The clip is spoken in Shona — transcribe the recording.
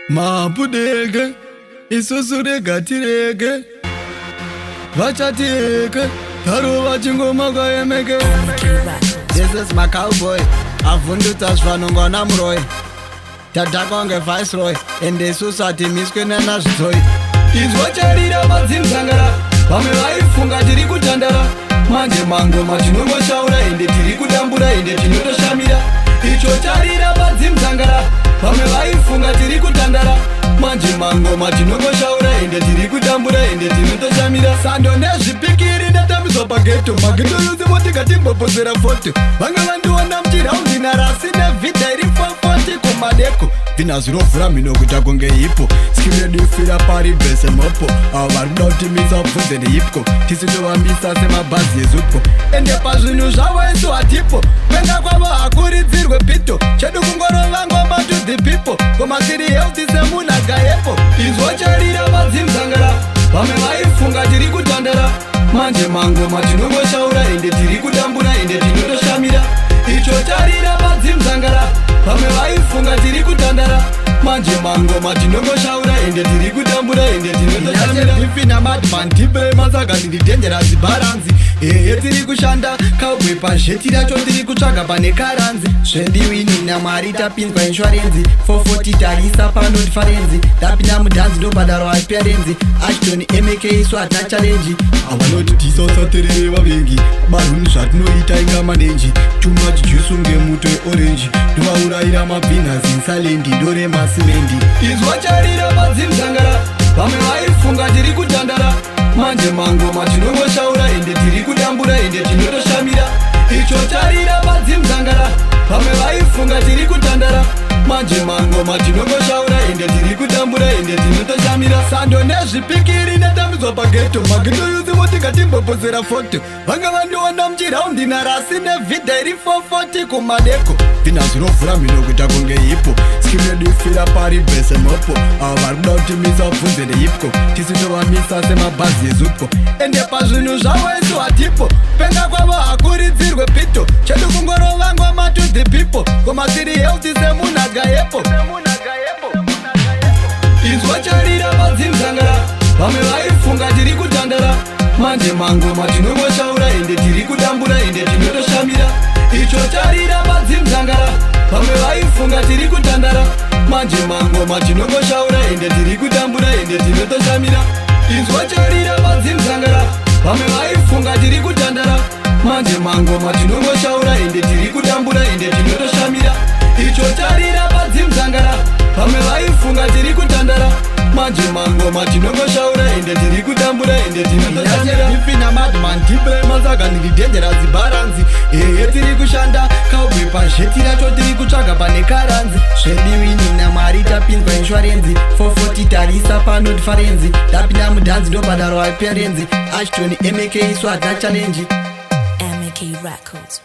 Mapudeke, isusureka tireke, vachateke, taruva chingoma kaemeke. This is my cowboy, avundutsa zvanongwana muroy. Tatakonge viceroy, ende susati miskenana zvizoi. Izwacharira madzimzangara, vamwe vaifunga tiri kutandara. Manje mangoma tinongoshaura, ende tiri kudambura, ende tinotoshamira. Icho charira madzimzangara, vamwe vaifunga tiri kutandara. Manje mangoma tinongoshaura, ende tiri kudambura, ende tinotoshamira. Sando nezvipikiri ndatamizwa pageto, mageto yose motikati mbopozera foto. Vanga vandiona mchiraundi narasi nevhidha iri 440 kumadeko. Vina zvirovhura mhino kuita kunge hipo, skimedifira pari bhese mopo. Avo vari kuda kutimisa bvunze nehipco, tisitovambisa semabhazi ezutpo. Ende pazvinhu zvavo isu hatipo, kwenga kwavo hakuridzirwe pito. Chedu kungorova ngoma to the people, koma tiri healthy semunhu agayepo. Izwacharira madzimzangara, vamwe vaifunga tiri kutandara. Manje mangoma tinongoshaura, ende tiri kudambura, ende tinotoshamira. Icho charira madzimzangara, vamwe vaifunga tiri kutandara. Manje mangoma tinongoshaura, ende tiri kudambura, ende tinotoshamira. Ndifina madman tipe masaka ndiri dangerous baranzi. Tiri kushanda cowboy pazheti racho tiri kutsvaga pane karanzi. Zvendiwini namwari tapinzwa inshurenzi, 440 tarisa pano diferenzi. Tapinda mudhanzi ndobhadharwa appearance, Ashton MK isu hatina challenge. Avanoti tisasaterere vavengi, baruni zvatinoita inga manenji. Too much juice ngemuto weorange, ndovaurayira mabhinasi insalendi ndore masimendi. Izwacharira madzimzangara, vamwe vaifunga tiri kutandara. Manje mangoma tinongoshaura, ende tiri kudambura, ende tinotoshamira. Icho charira madzimzangara, vamwe vaifunga tiri kutandara. Manje mangoma tinongoshaura, ende tiri kudambura, ende tinotoshamira. Sando nezvipikiri ndatambidzwa pageto, mageto yose motikati mbopozera foto. Vanga vandiona mchiraundi narasi nevhidha iri 440 kumadeko. Vina zvirovhura mhino kuita kunge hipo, skimedifira pari bhese mopo. Avo vari kuda kutimisa bvunze nehipco, tisitovamisa semabhazi ezutpo. Ende pazvinhu zvavo isu hatipo, penga kwavo hakuridzirwe pito. Chedu kungorova ngoma to the people, koma tiri healthy semunhu agayepo. Izwacharira madzimzangara, vamwe vaifunga tiri kutandara. Manje mangoma tinongoshaura, ende tiri kudambura, ende tinotoshamira. Icho charira madzimzangara, vamwe vaifunga tiri kutandara. Manje mangoma tinongoshaura, ende tiri kudambura, ende tinotoshamira. Izwacharira madzimzangara, vamwe vaifunga tiri kutandara. Manje mangoma tinongoshaura, ende tiri kudambura, ende tinotoshamira. Icho charira madzimzangara, vamwe vaifunga tiri kutandara. Manje mangoma tinongoshaura, ende tiri kudambura, ende tinotoshamira. Ndifina madman tipe masaka ndiri dangerous baranzi. Tiri kushanda cowboy pazheti racho tiri kutsvaga pane karanzi. Zvendiwini namwari tapinzwa inshurenzi, 440 tarisa pano diferenzi. Tapinda mudhanzi ndobhadharwa appearance, Ashton MK isu hatina challenge. MK Records.